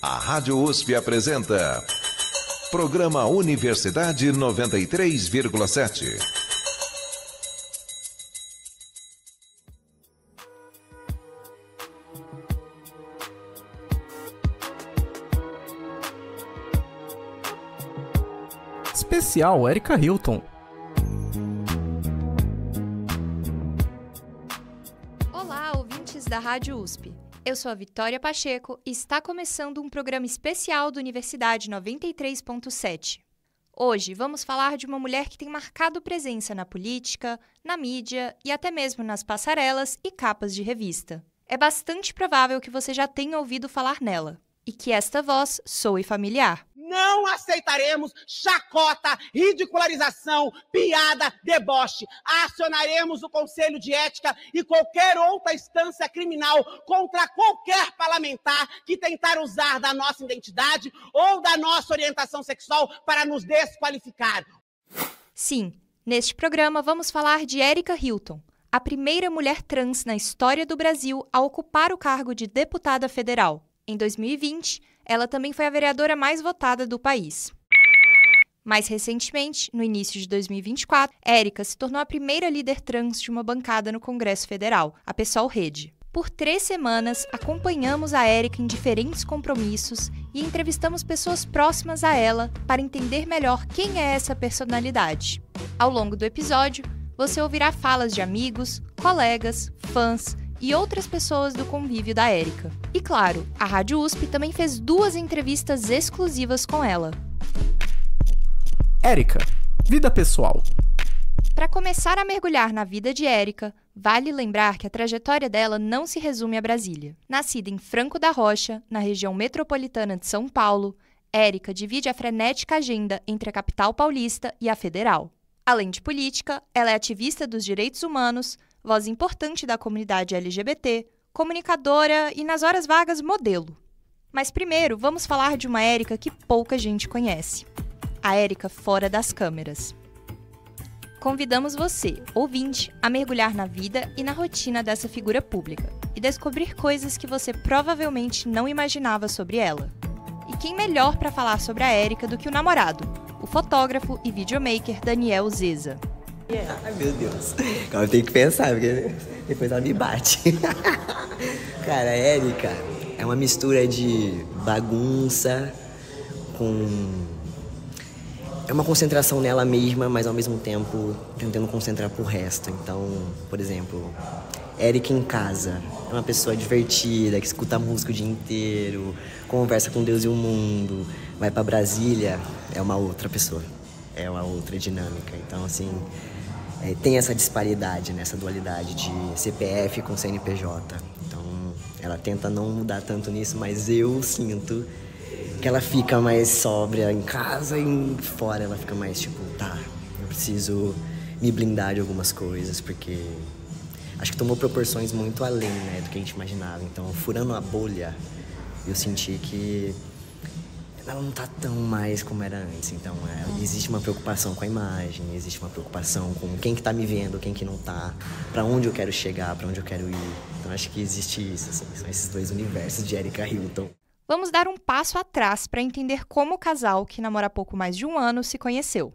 A Rádio USP apresenta Programa Universidade 93,7. Especial Erika Hilton. Olá, ouvintes da Rádio USP. Eu sou a Vitória Pacheco e está começando um programa especial do Universidade 93.7. Hoje vamos falar de uma mulher que tem marcado presença na política, na mídia e até mesmo nas passarelas e capas de revista. É bastante provável que você já tenha ouvido falar nela e que esta voz soe familiar. Não aceitaremos chacota, ridicularização, piada, deboche. Acionaremos o Conselho de Ética e qualquer outra instância criminal contra qualquer parlamentar que tentar usar da nossa identidade ou da nossa orientação sexual para nos desqualificar. Sim, neste programa vamos falar de Erika Hilton, a primeira mulher trans na história do Brasil a ocupar o cargo de deputada federal. Em 2020, ela também foi a vereadora mais votada do país. Mais recentemente, no início de 2024, Erika se tornou a primeira líder trans de uma bancada no Congresso Federal, a PSOL Rede. Por 3 semanas, acompanhamos a Erika em diferentes compromissos e entrevistamos pessoas próximas a ela para entender melhor quem é essa personalidade. Ao longo do episódio, você ouvirá falas de amigos, colegas, fãs e outras pessoas do convívio da Erika. E claro, a Rádio USP também fez 2 entrevistas exclusivas com ela. Erika, vida pessoal. Para começar a mergulhar na vida de Erika, vale lembrar que a trajetória dela não se resume a Brasília. Nascida em Franco da Rocha, na região metropolitana de São Paulo, Erika divide a frenética agenda entre a capital paulista e a federal. Além de política, ela é ativista dos direitos humanos, voz importante da comunidade LGBT, comunicadora e, nas horas vagas, modelo. Mas primeiro, vamos falar de uma Erika que pouca gente conhece. A Erika fora das câmeras. Convidamos você, ouvinte, a mergulhar na vida e na rotina dessa figura pública e descobrir coisas que você provavelmente não imaginava sobre ela. E quem melhor para falar sobre a Erika do que o namorado, o fotógrafo e videomaker Daniel Zeza. Ai, meu Deus. Agora eu tenho que pensar, porque depois ela me bate. Cara, a Erika é uma mistura de bagunça com... É uma concentração nela mesma, mas ao mesmo tempo tentando concentrar pro resto. Então, por exemplo, Erika em casa. É uma pessoa divertida, que escuta música o dia inteiro, conversa com Deus e o mundo. Vai pra Brasília, é uma outra pessoa. É uma outra dinâmica. Então, assim... tem essa disparidade, né? Essa dualidade de CPF com CNPJ. Então, ela tenta não mudar tanto nisso, mas eu sinto que ela fica mais sóbria em casa e fora ela fica mais tipo, tá, eu preciso me blindar de algumas coisas, porque acho que tomou proporções muito além, né, do que a gente imaginava. Então, furando a bolha, eu senti que ela não tá tão mais como era antes. Então, existe uma preocupação com a imagem, existe uma preocupação com quem que tá me vendo, quem que não tá, pra onde eu quero chegar, pra onde eu quero ir. Então, acho que existe isso, assim, são esses 2 universos de Erika Hilton. Vamos dar um passo atrás para entender como o casal, que namora há pouco mais de 1 ano, se conheceu.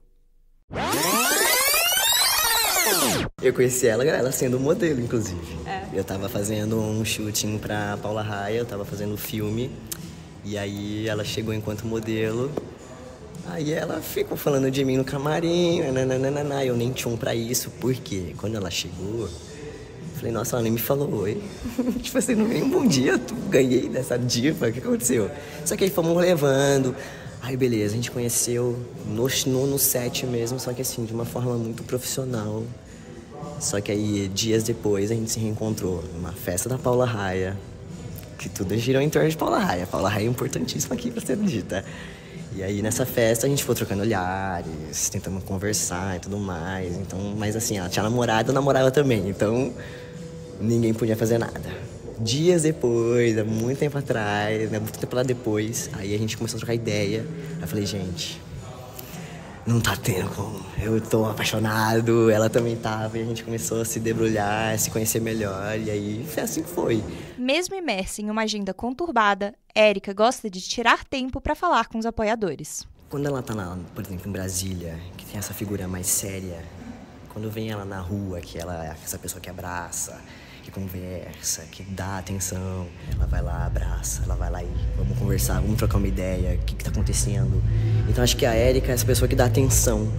Eu conheci ela sendo modelo, inclusive. Eu tava fazendo um shooting pra Paula Raia, eu tava fazendo filme. E aí ela chegou enquanto modelo, aí ela ficou falando de mim no camarim, nananana, eu nem tinha um pra isso, porque quando ela chegou, eu falei, nossa, ela nem me falou oi. Tipo assim, não nem um bom dia, tu ganhei dessa diva, o que aconteceu? Só que aí fomos levando, aí beleza, a gente conheceu no set mesmo, só que assim, de uma forma muito profissional. Só que aí, dias depois, a gente se reencontrou numa festa da Paula Raia, que tudo girou em torno de Paula Raia. Paula Raia é importantíssima aqui pra ser dita. E aí, nessa festa, a gente foi trocando olhares, tentando conversar e tudo mais. Então, mas assim, ela tinha namorado, eu namorava também. Então, ninguém podia fazer nada. Dias depois, há muito tempo atrás, né, muito tempo lá depois, aí a gente começou a trocar ideia. Aí eu falei, gente, não tá tendo como. Eu tô apaixonado, ela também tava, e a gente começou a se debrulhar, a se conhecer melhor, e aí foi assim que foi. Mesmo imersa em uma agenda conturbada, Érica gosta de tirar tempo para falar com os apoiadores. Quando ela tá, por exemplo, em Brasília, que tem essa figura mais séria, quando vem ela na rua, que ela é essa pessoa que abraça, que conversa, que dá atenção, ela vai lá, abraça, ela vai lá e vamos conversar, vamos trocar uma ideia, o que tá acontecendo. Então acho que a Érica é essa pessoa que dá atenção,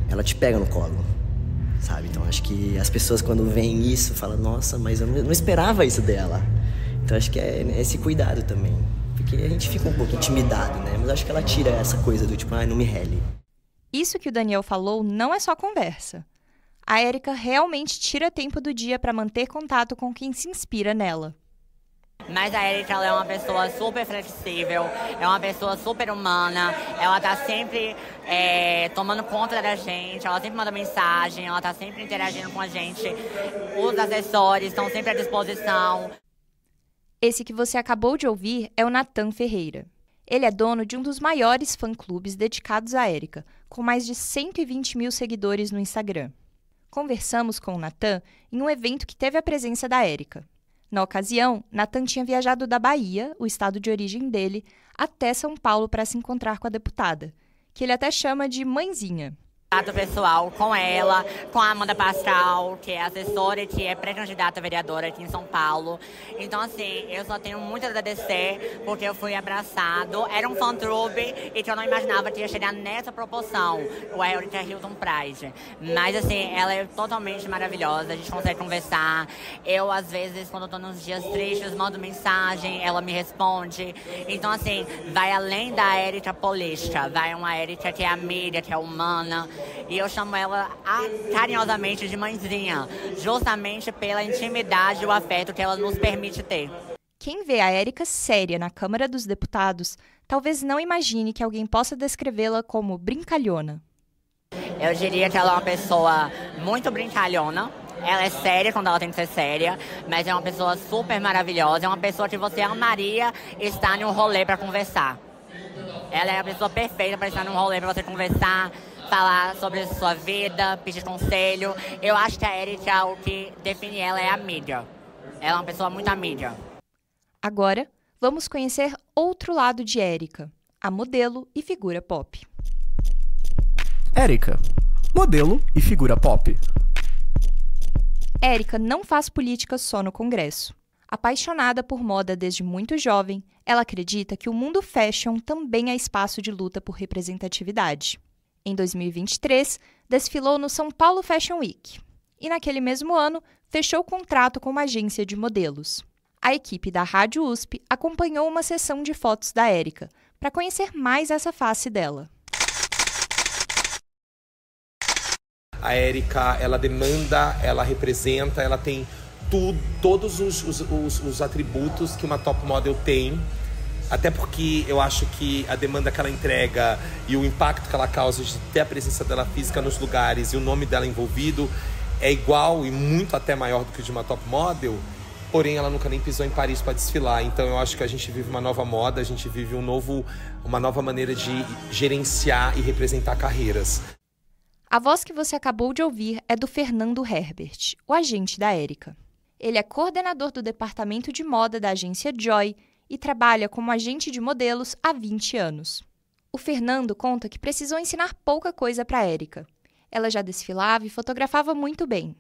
ela te pega no colo, sabe? Então acho que as pessoas quando veem isso falam, nossa, mas eu não esperava isso dela. Então acho que é esse cuidado também, porque a gente fica um pouco intimidado, né? Mas acho que ela tira essa coisa do tipo, não me rele. Isso que o Daniel falou não é só conversa. A Érica realmente tira tempo do dia para manter contato com quem se inspira nela. Mas a Érica, ela é uma pessoa super flexível, é uma pessoa super humana, ela tá sempre tomando conta da gente, ela sempre manda mensagem, ela tá sempre interagindo com a gente, os assessores estão sempre à disposição. Esse que você acabou de ouvir é o Natan Ferreira. Ele é dono de um dos maiores fã-clubes dedicados à Érica, com mais de 120 mil seguidores no Instagram. Conversamos com o Natan em um evento que teve a presença da Érica. Na ocasião, Natan tinha viajado da Bahia, o estado de origem dele, até São Paulo para se encontrar com a deputada, que ele até chama de mãezinha. Contato pessoal com ela, com a Amanda Pascal, que é assessora e que é pré-candidata a vereadora aqui em São Paulo. Então, assim, eu só tenho muito a agradecer porque eu fui abraçado. Era um fã-clube e que eu não imaginava que ia chegar nessa proporção, o Erika Hilton Pride. Mas, assim, ela é totalmente maravilhosa, a gente consegue conversar. Eu, às vezes, quando eu tô nos dias tristes, mando mensagem, ela me responde. Então, assim, vai além da Érica política, vai uma Érica que é amiga, que é humana. E eu chamo ela carinhosamente de mãezinha, justamente pela intimidade e o afeto que ela nos permite ter. Quem vê a Érica séria na Câmara dos Deputados, talvez não imagine que alguém possa descrevê-la como brincalhona. Eu diria que ela é uma pessoa muito brincalhona. Ela é séria quando ela tem que ser séria, mas é uma pessoa super maravilhosa, é uma pessoa que você amaria estar em um rolê para conversar. Ela é a pessoa perfeita para estar num rolê para você conversar, falar sobre a sua vida, pedir conselho. Eu acho que a Érica, o que define ela é amiga. Ela é uma pessoa muito amiga. Agora, vamos conhecer outro lado de Érica, a modelo e figura pop. Érica, modelo e figura pop. Érica não faz política só no Congresso. Apaixonada por moda desde muito jovem, ela acredita que o mundo fashion também é espaço de luta por representatividade. Em 2023, desfilou no São Paulo Fashion Week e, naquele mesmo ano, fechou contrato com uma agência de modelos. A equipe da Rádio USP acompanhou uma sessão de fotos da Érica para conhecer mais essa face dela. A Érica, ela demanda, ela representa, ela tem todos os atributos que uma top model tem. Até porque eu acho que a demanda que ela entrega e o impacto que ela causa de ter a presença dela física nos lugares e o nome dela envolvido é igual e muito até maior do que o de uma top model. Porém, ela nunca nem pisou em Paris para desfilar. Então eu acho que a gente vive uma nova moda, a gente vive uma nova maneira de gerenciar e representar carreiras. A voz que você acabou de ouvir é do Fernando Herbert, o agente da Érica. Ele é coordenador do departamento de moda da agência Joy e trabalha como agente de modelos há 20 anos. O Fernando conta que precisou ensinar pouca coisa para a Érica. Ela já desfilava e fotografava muito bem.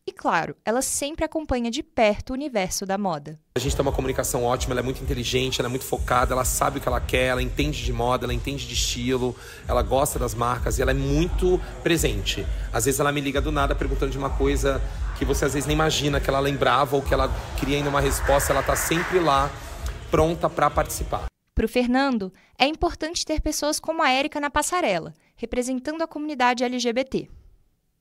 E claro, ela sempre acompanha de perto o universo da moda. A gente tem uma comunicação ótima, ela é muito inteligente, ela é muito focada, ela sabe o que ela quer, ela entende de moda, ela entende de estilo, ela gosta das marcas e ela é muito presente. Às vezes ela me liga do nada perguntando de uma coisa que você às vezes nem imagina que ela lembrava ou que ela queria ainda uma resposta, ela está sempre lá, pronta para participar. Para o Fernando, é importante ter pessoas como a Érica na passarela, representando a comunidade LGBT.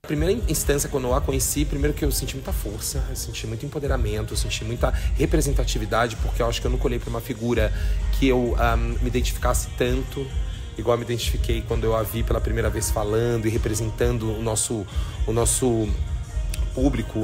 A primeira instância, quando eu a conheci, primeiro que eu senti muita força, eu senti muito empoderamento, eu senti muita representatividade, porque eu acho que eu nunca olhei para uma figura que eu me identificasse tanto, igual eu me identifiquei quando eu a vi pela primeira vez falando e representando o nosso público,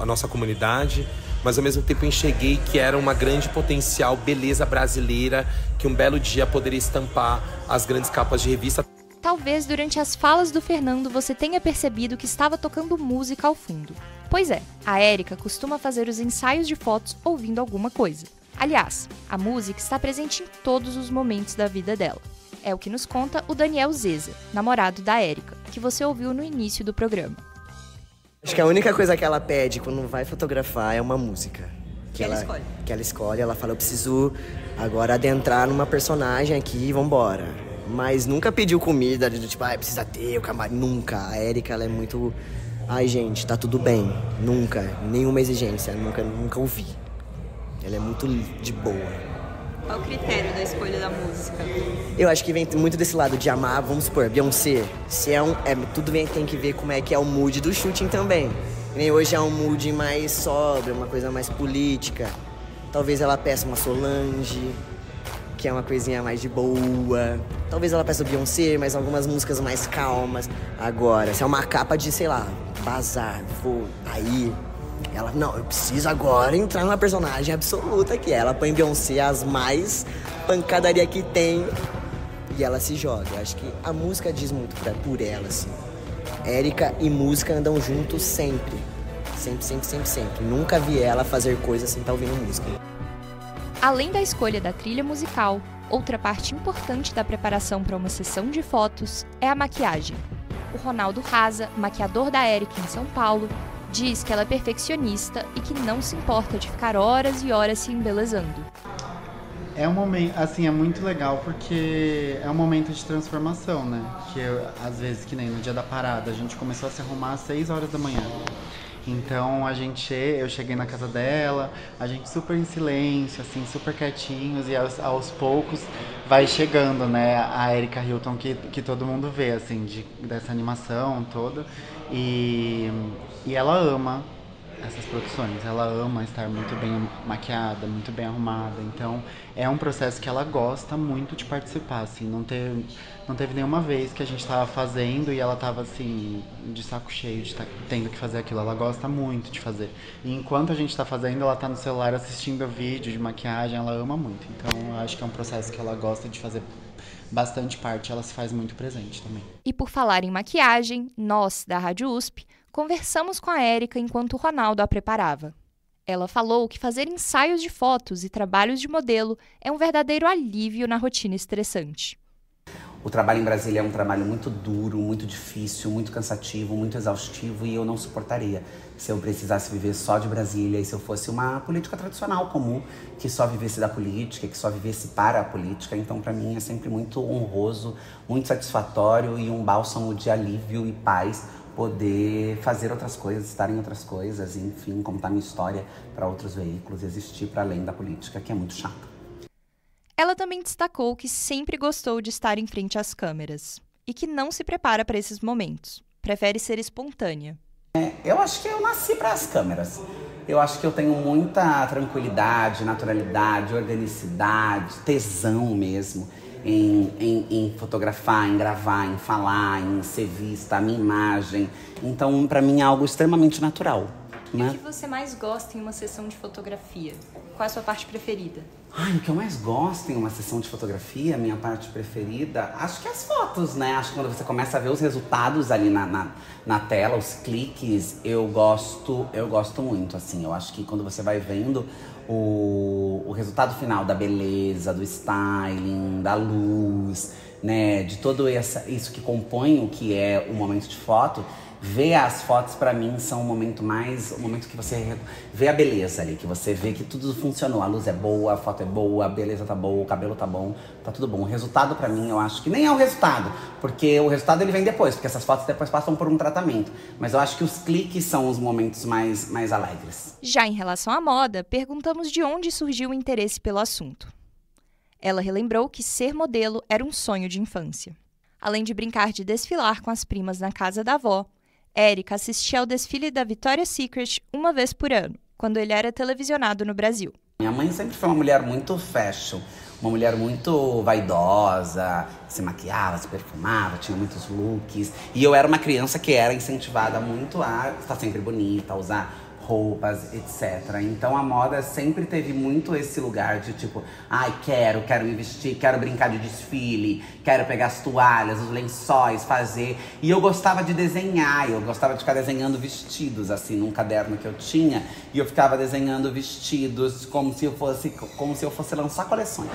a nossa comunidade. Mas ao mesmo tempo eu enxerguei que era uma grande potencial beleza brasileira que um belo dia poderia estampar as grandes capas de revista. Talvez durante as falas do Fernando você tenha percebido que estava tocando música ao fundo. Pois é, a Érica costuma fazer os ensaios de fotos ouvindo alguma coisa. Aliás, a música está presente em todos os momentos da vida dela. É o que nos conta o Daniel Zeza, namorado da Érica, que você ouviu no início do programa. Acho que a única coisa que ela pede quando vai fotografar é uma música. Que ela escolhe, ela fala, eu preciso agora adentrar numa personagem aqui, vambora. Mas nunca pediu comida, tipo, precisa ter o camarim, nunca. A Érica, ela é muito, gente, tá tudo bem, nunca, nenhuma exigência, nunca ouvi. Ela é muito de boa. Qual o critério da escolha da música? Eu acho que vem muito desse lado de amar, vamos supor, Beyoncé. Se tudo tem que ver como é que é o mood do shooting também. Nem hoje é um mood mais sóbrio, uma coisa mais política. Talvez ela peça uma Solange, que é uma coisinha mais de boa. Talvez ela peça o Beyoncé, mas algumas músicas mais calmas. Agora, se é uma capa de, sei lá, bazar, aí... Ela, não, eu preciso agora entrar numa personagem absoluta aqui. Ela põe Beyoncé as mais pancadaria que tem e ela se joga. Eu acho que a música diz muito por ela, assim. Érica e música andam juntos sempre. Sempre. Nunca vi ela fazer coisa sem estar ouvindo música. Além da escolha da trilha musical, outra parte importante da preparação para uma sessão de fotos é a maquiagem. O Ronaldo Raza, maquiador da Érica em São Paulo, diz que ela é perfeccionista e que não se importa de ficar horas e horas se embelezando. É um momento, assim, é muito legal porque é um momento de transformação, né? Que às vezes, que nem no dia da parada, a gente começou a se arrumar às 6 horas da manhã. Então eu cheguei na casa dela, a gente super em silêncio, assim, super quietinhos, e aos poucos vai chegando, né, a Erika Hilton que todo mundo vê, assim, dessa animação toda. E ela ama essas produções, ela ama estar muito bem maquiada, muito bem arrumada. Então é um processo que ela gosta muito de participar, assim, não teve nenhuma vez que a gente estava fazendo e ela estava assim, de saco cheio de estar tendo que fazer aquilo. Ela gosta muito de fazer. E enquanto a gente está fazendo, ela está no celular assistindo vídeo de maquiagem, ela ama muito. Então eu acho que é um processo que ela gosta de fazer bastante parte, ela se faz muito presente também. E por falar em maquiagem, nós, da Rádio USP, conversamos com a Érica enquanto o Ronaldo a preparava. Ela falou que fazer ensaios de fotos e trabalhos de modelo é um verdadeiro alívio na rotina estressante. O trabalho em Brasília é um trabalho muito duro, muito difícil, muito cansativo, muito exaustivo, e eu não suportaria se eu precisasse viver só de Brasília e se eu fosse uma política tradicional comum, que só vivesse da política, que só vivesse para a política. Então, para mim, é sempre muito honroso, muito satisfatório e um bálsamo de alívio e paz poder fazer outras coisas, estar em outras coisas, enfim, contar minha história para outros veículos, existir para além da política, que é muito chato. Ela também destacou que sempre gostou de estar em frente às câmeras e que não se prepara para esses momentos, prefere ser espontânea. Eu acho que eu nasci para as câmeras. Eu acho que eu tenho muita tranquilidade, naturalidade, organicidade, tesão mesmo em fotografar, em gravar, em falar, em ser vista, a minha imagem. Então, para mim é algo extremamente natural. E o que você mais gosta em uma sessão de fotografia? Qual é a sua parte preferida? O que eu mais gosto em uma sessão de fotografia, minha parte preferida, acho que é as fotos, né? Acho que quando você começa a ver os resultados ali na tela, os cliques, eu gosto muito, assim. Eu acho que quando você vai vendo o resultado final da beleza, do styling, da luz, né? De todo isso que compõe o que é o momento de foto, ver as fotos pra mim são o momento que você vê a beleza ali, que você vê que tudo funcionou, a luz é boa, a foto é boa, a beleza tá boa, o cabelo tá bom, tá tudo bom. O resultado pra mim, eu acho que nem é o resultado, porque o resultado ele vem depois, porque essas fotos depois passam por um tratamento, mas eu acho que os cliques são os momentos mais alegres. Já em relação à moda, perguntamos de onde surgiu o interesse pelo assunto. Ela relembrou que ser modelo era um sonho de infância. Além de brincar de desfilar com as primas na casa da avó, Érica assistia ao desfile da Victoria's Secret uma vez por ano, quando ele era televisionado no Brasil. Minha mãe sempre foi uma mulher muito fashion, uma mulher muito vaidosa, se maquiava, se perfumava, tinha muitos looks. E eu era uma criança que era incentivada muito a estar sempre bonita, a usar roupas, etc. Então a moda sempre teve muito esse lugar de tipo, ai, quero me vestir, quero brincar de desfile, quero pegar as toalhas, os lençóis, fazer. E eu gostava de desenhar, eu gostava de ficar desenhando vestidos, assim, num caderno que eu tinha. E eu ficava desenhando vestidos como se eu fosse lançar coleções.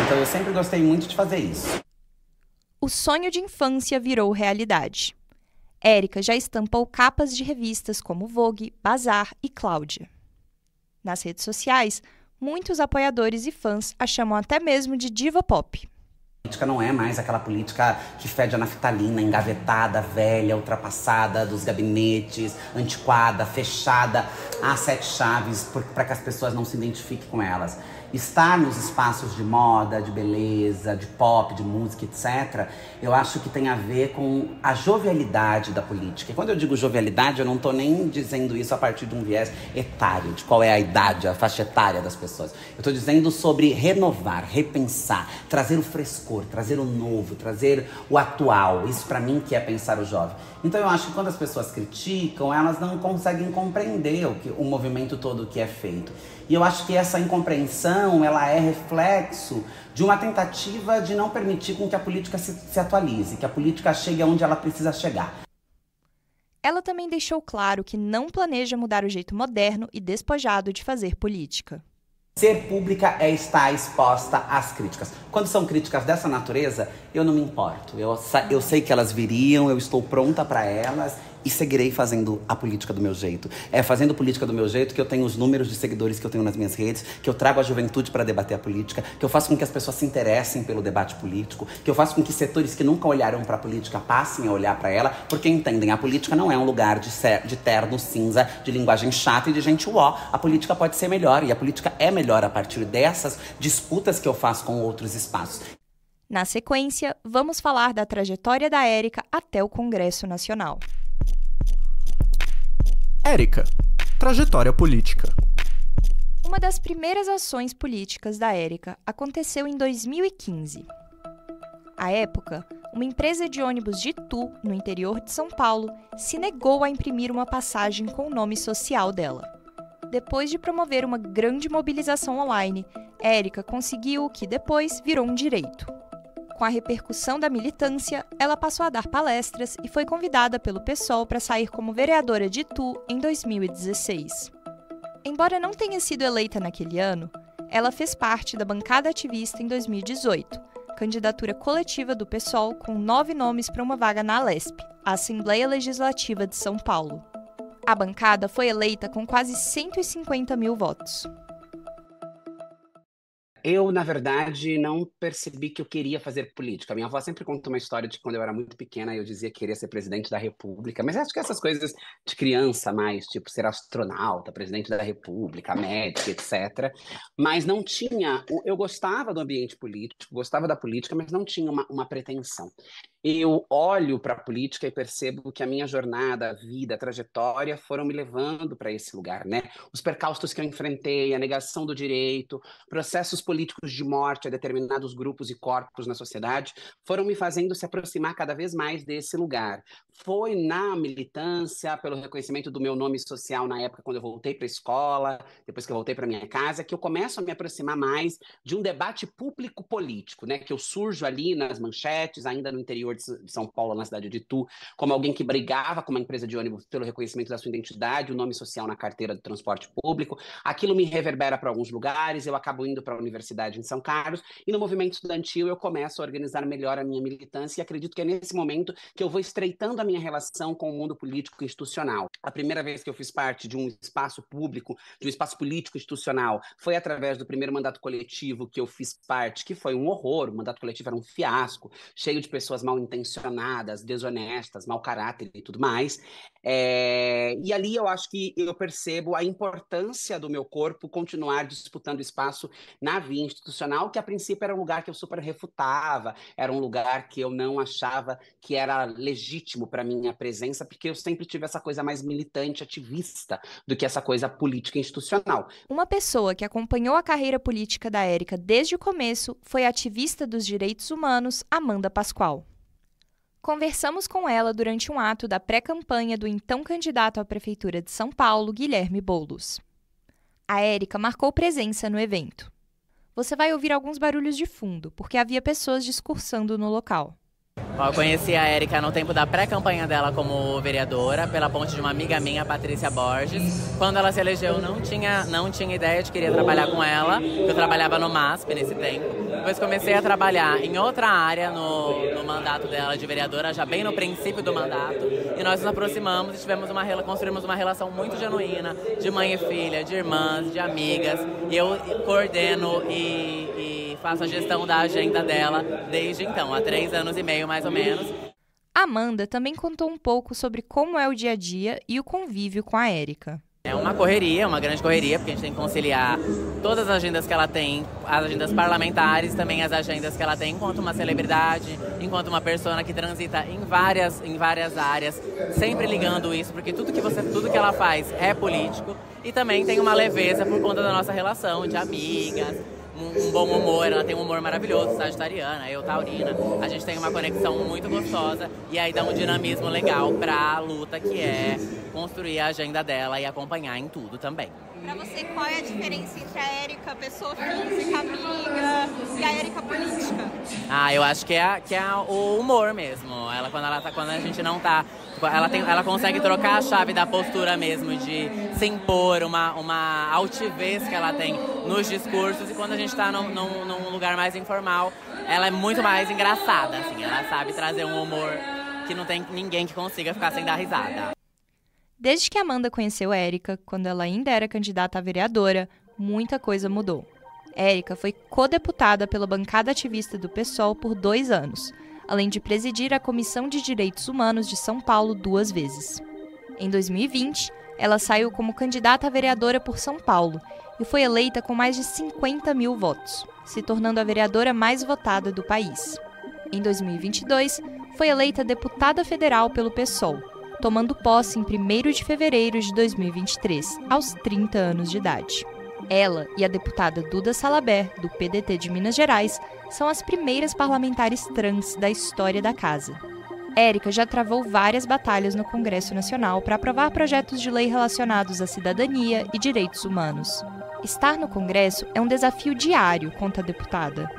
Então eu sempre gostei muito de fazer isso. O sonho de infância virou realidade. Érica já estampou capas de revistas como Vogue, Bazar e Cláudia. Nas redes sociais, muitos apoiadores e fãs a chamam até mesmo de diva pop. A política não é mais aquela política que fede a naftalina, engavetada, velha, ultrapassada, dos gabinetes, antiquada, fechada, às 7 chaves, para que as pessoas não se identifiquem com elas. Estar nos espaços de moda, de beleza, de pop, de música, etc., eu acho que tem a ver com a jovialidade da política. E quando eu digo jovialidade, eu não estou nem dizendo isso a partir de um viés etário, de qual é a idade, a faixa etária das pessoas. Eu estou dizendo sobre renovar, repensar, trazer o frescor, trazer o novo, trazer o atual. Isso para mim que é pensar o jovem. Então eu acho que quando as pessoas criticam, elas não conseguem compreender o movimento todo que é feito. E eu acho que essa incompreensão, ela é reflexo de uma tentativa de não permitir com que a política se atualize, que a política chegue aonde ela precisa chegar. Ela também deixou claro que não planeja mudar o jeito moderno e despojado de fazer política. Ser pública é estar exposta às críticas. Quando são críticas dessa natureza, eu não me importo. Eu sei que elas viriam, eu estou pronta para elas e seguirei fazendo a política do meu jeito. É fazendo política do meu jeito que eu tenho os números de seguidores que eu tenho nas minhas redes, que eu trago a juventude para debater a política, que eu faço com que as pessoas se interessem pelo debate político, que eu faço com que setores que nunca olharam para a política passem a olhar para ela, porque entendem, a política não é um lugar de terno cinza, de linguagem chata e de gente uó. A política pode ser melhor e a política é melhor a partir dessas disputas que eu faço com outros espaços. Na sequência, vamos falar da trajetória da Érica até o Congresso Nacional. Érica, trajetória política. Uma das primeiras ações políticas da Érica aconteceu em 2015. À época, uma empresa de ônibus de Itu, no interior de São Paulo, se negou a imprimir uma passagem com o nome social dela. Depois de promover uma grande mobilização online, Érica conseguiu o que depois virou um direito. Com a repercussão da militância, ela passou a dar palestras e foi convidada pelo PSOL para sair como vereadora de Itu em 2016. Embora não tenha sido eleita naquele ano, ela fez parte da bancada ativista em 2018, candidatura coletiva do PSOL com 9 nomes para uma vaga na Alesp, a Assembleia Legislativa de São Paulo. A bancada foi eleita com quase 150 mil votos. Eu, na verdade, não percebi que eu queria fazer política. Minha avó sempre conta uma história de que quando eu era muito pequena eu dizia que queria ser presidente da República, mas acho que essas coisas de criança mais, tipo ser astronauta, presidente da República, médica, etc. Mas não tinha... Eu gostava do ambiente político, gostava da política, mas não tinha uma pretensão. Eu olho para a política e percebo que a minha jornada, a vida, a trajetória foram me levando para esse lugar, né? Os percalços que eu enfrentei, a negação do direito, processos políticos de morte a determinados grupos e corpos na sociedade, foram me fazendo se aproximar cada vez mais desse lugar. Foi na militância, pelo reconhecimento do meu nome social na época, quando eu voltei para a escola, depois que eu voltei para minha casa, que eu começo a me aproximar mais de um debate público-político, né? Que eu surjo ali nas manchetes, ainda no interior de São Paulo, na cidade de Itu, como alguém que brigava com uma empresa de ônibus pelo reconhecimento da sua identidade, o nome social na carteira do transporte público. Aquilo me reverbera para alguns lugares, eu acabo indo para a universidade em São Carlos, e no movimento estudantil eu começo a organizar melhor a minha militância, e acredito que é nesse momento que eu vou estreitando a minha relação com o mundo político institucional. A primeira vez que eu fiz parte de um espaço público, de um espaço político institucional, foi através do primeiro mandato coletivo que eu fiz parte, que foi um horror. O mandato coletivo era um fiasco, cheio de pessoas mal intencionadas, desonestas, mau caráter e tudo mais. E ali eu acho que eu percebo a importância do meu corpo continuar disputando espaço na via institucional, que a princípio era um lugar que eu super refutava, era um lugar que eu não achava que era legítimo para minha presença, porque eu sempre tive essa coisa mais militante, ativista, do que essa coisa política institucional. Uma pessoa que acompanhou a carreira política da Érica desde o começo foi a ativista dos direitos humanos, Amanda Pascoal. Conversamos com ela durante um ato da pré-campanha do então candidato à Prefeitura de São Paulo, Guilherme Boulos. A Érica marcou presença no evento. Você vai ouvir alguns barulhos de fundo, porque havia pessoas discursando no local. Eu conheci a Érica no tempo da pré-campanha dela como vereadora, pela ponte de uma amiga minha, Patrícia Borges. Quando ela se elegeu, não tinha ideia de que iria trabalhar com ela, eu trabalhava no MASP nesse tempo. Depois comecei a trabalhar em outra área no mandato dela de vereadora, já bem no princípio do mandato. E nós nos aproximamos e construímos uma relação muito genuína, de mãe e filha, de irmãs, de amigas. E eu coordeno e faço a gestão da agenda dela desde então, há 3 anos e meio mais ou menos. Amanda também contou um pouco sobre como é o dia a dia e o convívio com a Érica. É uma correria, uma grande correria, porque a gente tem que conciliar todas as agendas que ela tem, as agendas parlamentares, também as agendas que ela tem enquanto uma celebridade, enquanto uma pessoa que transita em várias áreas, sempre ligando isso, porque tudo que ela faz é político, e também tem uma leveza por conta da nossa relação de amigas, um bom humor, ela tem um humor maravilhoso, sagitariana, eu taurina, a gente tem uma conexão muito gostosa e aí dá um dinamismo legal pra luta, que é construir a agenda dela e acompanhar em tudo também. Pra você, qual é a diferença entre a Érica, pessoa física, amiga, e a Érica política? Eu acho que é o humor mesmo. Quando a gente não tá, ela consegue trocar a chave da postura mesmo, de se impor, uma altivez que ela tem nos discursos, e quando a gente tá num lugar mais informal, ela é muito mais engraçada, assim, ela sabe trazer um humor que não tem ninguém que consiga ficar sem dar risada. Desde que Amanda conheceu Érica, quando ela ainda era candidata a vereadora, muita coisa mudou. Érica foi codeputada pela bancada ativista do PSOL por 2 anos, além de presidir a Comissão de Direitos Humanos de São Paulo 2 vezes. Em 2020, ela saiu como candidata a vereadora por São Paulo e foi eleita com mais de 50 mil votos, se tornando a vereadora mais votada do país. Em 2022, foi eleita deputada federal pelo PSOL, tomando posse em 1º de fevereiro de 2023, aos 30 anos de idade. Ela e a deputada Duda Salabert, do PDT de Minas Gerais, são as primeiras parlamentares trans da história da casa. Érica já travou várias batalhas no Congresso Nacional para aprovar projetos de lei relacionados à cidadania e direitos humanos. Estar no Congresso é um desafio diário, conta a deputada.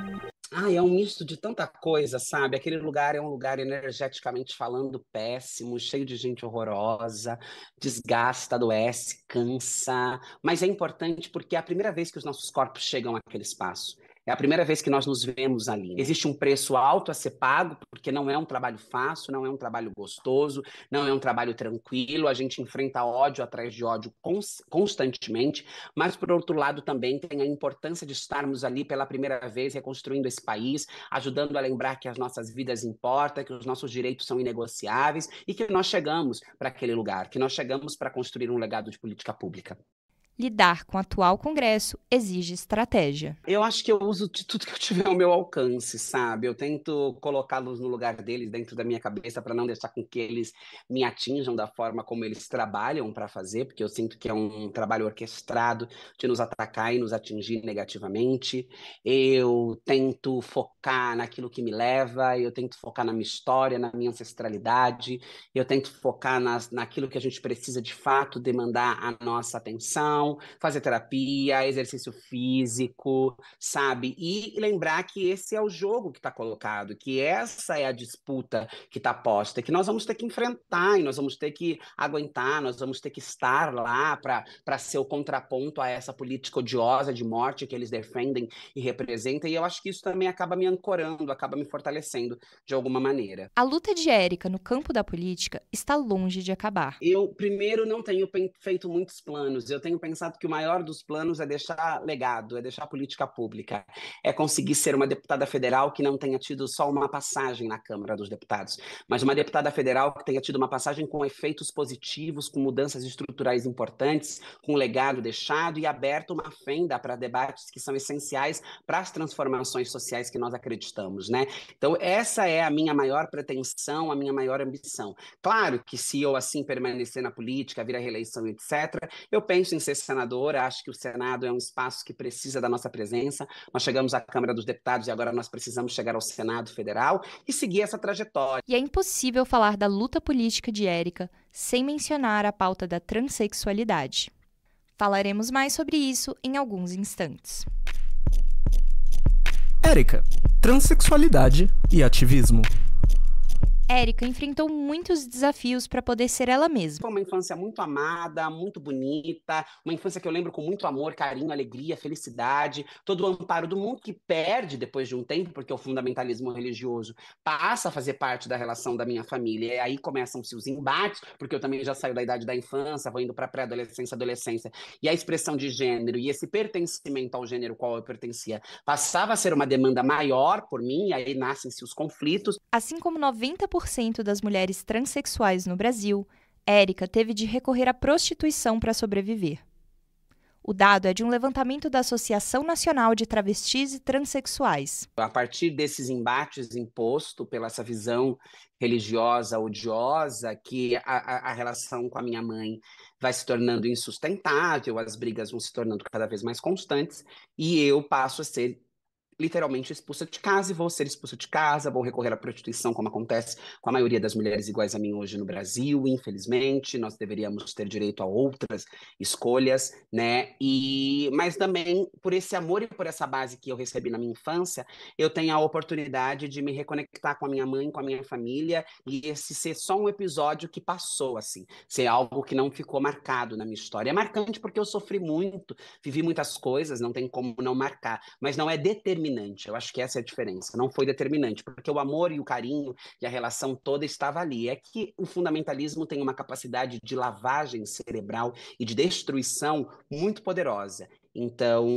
É um misto de tanta coisa, sabe? Aquele lugar é um lugar, energeticamente falando, péssimo, cheio de gente horrorosa, desgasta, adoece, cansa. Mas é importante porque é a primeira vez que os nossos corpos chegam àquele espaço. É a primeira vez que nós nos vemos ali. Existe um preço alto a ser pago, porque não é um trabalho fácil, não é um trabalho gostoso, não é um trabalho tranquilo. A gente enfrenta ódio atrás de ódio constantemente, mas, por outro lado, também tem a importância de estarmos ali pela primeira vez reconstruindo esse país, ajudando a lembrar que as nossas vidas importam, que os nossos direitos são inegociáveis e que nós chegamos para aquele lugar, que nós chegamos para construir um legado de política pública. Lidar com o atual Congresso exige estratégia. Eu acho que eu uso de tudo que eu tiver ao meu alcance, sabe? Eu tento colocá-los no lugar deles, dentro da minha cabeça, para não deixar com que eles me atinjam da forma como eles trabalham para fazer, porque eu sinto que é um trabalho orquestrado de nos atacar e nos atingir negativamente. Eu tento focar naquilo que me leva, eu tento focar na minha história, na minha ancestralidade, eu tento focar naquilo que a gente precisa de fato demandar a nossa atenção, fazer terapia, exercício físico, sabe? E lembrar que esse é o jogo que está colocado, que essa é a disputa que está posta, que nós vamos ter que enfrentar e nós vamos ter que aguentar, nós vamos ter que estar lá para ser o contraponto a essa política odiosa de morte que eles defendem e representam, e eu acho que isso também acaba me ancorando, acaba me fortalecendo de alguma maneira. A luta de Érica no campo da política está longe de acabar. Eu, primeiro, não tenho feito muitos planos, eu tenho pensado que o maior dos planos é deixar legado, é deixar política pública, é conseguir ser uma deputada federal que não tenha tido só uma passagem na Câmara dos Deputados, mas uma deputada federal que tenha tido uma passagem com efeitos positivos, com mudanças estruturais importantes, com legado deixado e aberto uma fenda para debates que são essenciais para as transformações sociais que nós acreditamos, né? Então, essa é a minha maior pretensão, a minha maior ambição. Claro que se eu assim permanecer na política, vir a reeleição, etc., eu penso em ser senadora, acho que o Senado é um espaço que precisa da nossa presença. Nós chegamos à Câmara dos Deputados e agora nós precisamos chegar ao Senado Federal e seguir essa trajetória. E é impossível falar da luta política de Érica sem mencionar a pauta da transexualidade. Falaremos mais sobre isso em alguns instantes. Érica, transexualidade e ativismo. Érica enfrentou muitos desafios para poder ser ela mesma. Foi uma infância muito amada, muito bonita, uma infância que eu lembro com muito amor, carinho, alegria, felicidade, todo o amparo do mundo que perde depois de um tempo, porque o fundamentalismo religioso passa a fazer parte da relação da minha família, e aí começam-se os embates, porque eu também já saio da idade da infância, vou indo para pré-adolescência, adolescência, e a expressão de gênero e esse pertencimento ao gênero qual eu pertencia passava a ser uma demanda maior por mim, e aí nascem-se os conflitos. Assim como 90% das mulheres transexuais no Brasil, Érica teve de recorrer à prostituição para sobreviver. O dado é de um levantamento da Associação Nacional de Travestis e Transsexuais. A partir desses embates impostos pela essa visão religiosa odiosa, que a relação com a minha mãe vai se tornando insustentável, as brigas vão se tornando cada vez mais constantes, e eu passo a ser literalmente expulsa de casa e vou ser expulsa de casa, vou recorrer à prostituição, como acontece com a maioria das mulheres iguais a mim hoje no Brasil, infelizmente. Nós deveríamos ter direito a outras escolhas, né? Mas também, por esse amor e por essa base que eu recebi na minha infância, eu tenho a oportunidade de me reconectar com a minha mãe, com a minha família, e esse ser só um episódio que passou, assim, ser algo que não ficou marcado na minha história. É marcante porque eu sofri muito, vivi muitas coisas, não tem como não marcar, mas não é determinante. Eu acho que essa é a diferença. Não foi determinante, porque o amor e o carinho e a relação toda estava ali. É que o fundamentalismo tem uma capacidade de lavagem cerebral e de destruição muito poderosa. Então,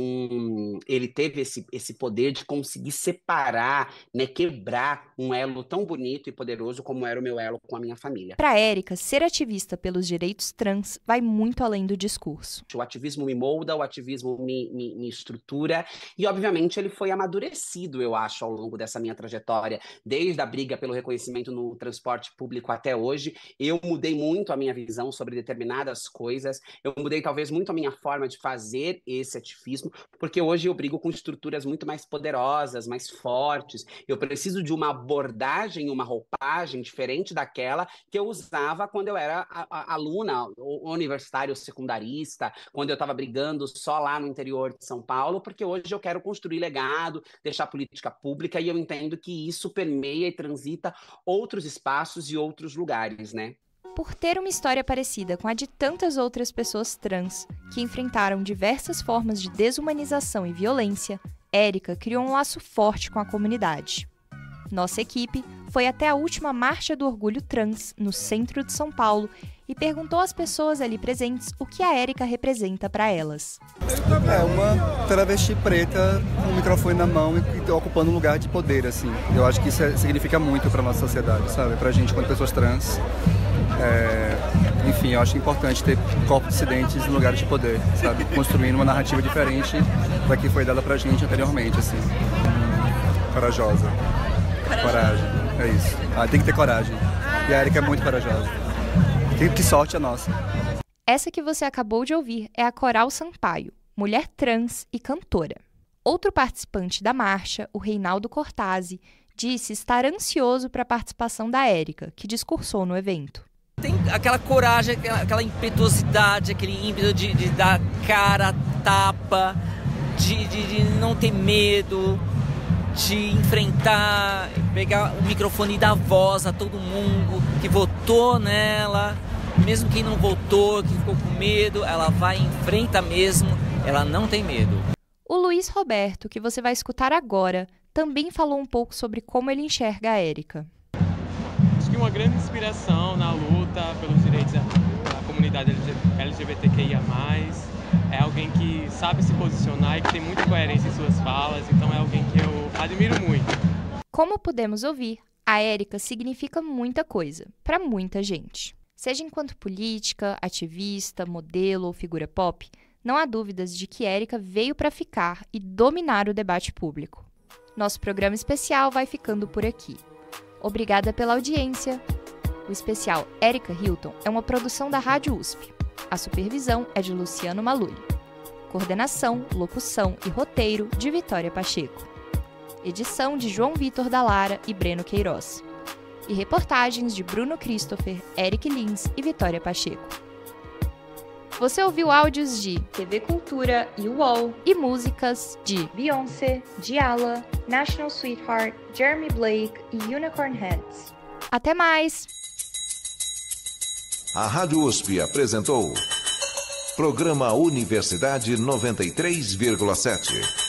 ele teve esse poder de conseguir separar, né, quebrar um elo tão bonito e poderoso como era o meu elo com a minha família. Para Érica, ser ativista pelos direitos trans vai muito além do discurso. O ativismo me molda, o ativismo me estrutura e, obviamente, ele foi amadurecido, eu acho, ao longo dessa minha trajetória. Desde a briga pelo reconhecimento no transporte público até hoje, eu mudei muito a minha visão sobre determinadas coisas, eu mudei talvez muito a minha forma de fazer esse ativismo, porque hoje eu brigo com estruturas muito mais poderosas, mais fortes. Eu preciso de uma abordagem, uma roupagem diferente daquela que eu usava quando eu era aluna, universitário, secundarista, quando eu estava brigando só lá no interior de São Paulo, porque hoje eu quero construir legado, deixar política pública, e eu entendo que isso permeia e transita outros espaços e outros lugares, né? Por ter uma história parecida com a de tantas outras pessoas trans que enfrentaram diversas formas de desumanização e violência, Érica criou um laço forte com a comunidade. Nossa equipe foi até a última Marcha do Orgulho Trans, no centro de São Paulo, e perguntou às pessoas ali presentes o que a Érica representa para elas. É uma travesti preta com o microfone na mão e ocupando um lugar de poder, assim. Eu acho que isso significa muito para nossa sociedade, sabe? Pra gente, quanto pessoas trans. Enfim, eu acho importante ter corpos dissidentes em lugares de poder, sabe? Construindo uma narrativa diferente da que foi dada pra gente anteriormente, assim. Corajosa. Coragem, é isso. Tem que ter coragem. E a Érica é muito corajosa. Que sorte a nossa. Essa que você acabou de ouvir é a Coral Sampaio, mulher trans e cantora. Outro participante da marcha, o Reinaldo Cortazzi, disse estar ansioso para a participação da Érica, que discursou no evento. Tem aquela coragem, aquela impetuosidade, aquele ímpeto de dar cara, tapa, de não ter medo, de enfrentar, pegar o microfone e dar voz a todo mundo que votou nela, mesmo quem não votou, que ficou com medo, ela vai e enfrenta mesmo, ela não tem medo. O Luiz Roberto, que você vai escutar agora, também falou um pouco sobre como ele enxerga a Érica. Acho que uma grande inspiração na luta pelos direitos da comunidade LGBTQIA+, é alguém que sabe se posicionar e que tem muita coerência em suas falas, então é alguém que eu admiro muito. Como pudemos ouvir, a Érica significa muita coisa, para muita gente. Seja enquanto política, ativista, modelo ou figura pop, não há dúvidas de que Érica veio para ficar e dominar o debate público. Nosso programa especial vai ficando por aqui. Obrigada pela audiência. O especial Érica Hilton é uma produção da Rádio USP. A supervisão é de Luciano Maluli. Coordenação, locução e roteiro de Vitória Pacheco. Edição de João Vitor Dallara e Breno Queiroz. E reportagens de Bruno Christopher, Eric Lins e Vitória Pacheco. Você ouviu áudios de TV Cultura e UOL e músicas de Beyoncé, Diala, National Sweetheart, Jeremy Blake e Unicorn Heads. Até mais! A Rádio USP apresentou Programa Universidade 93,7.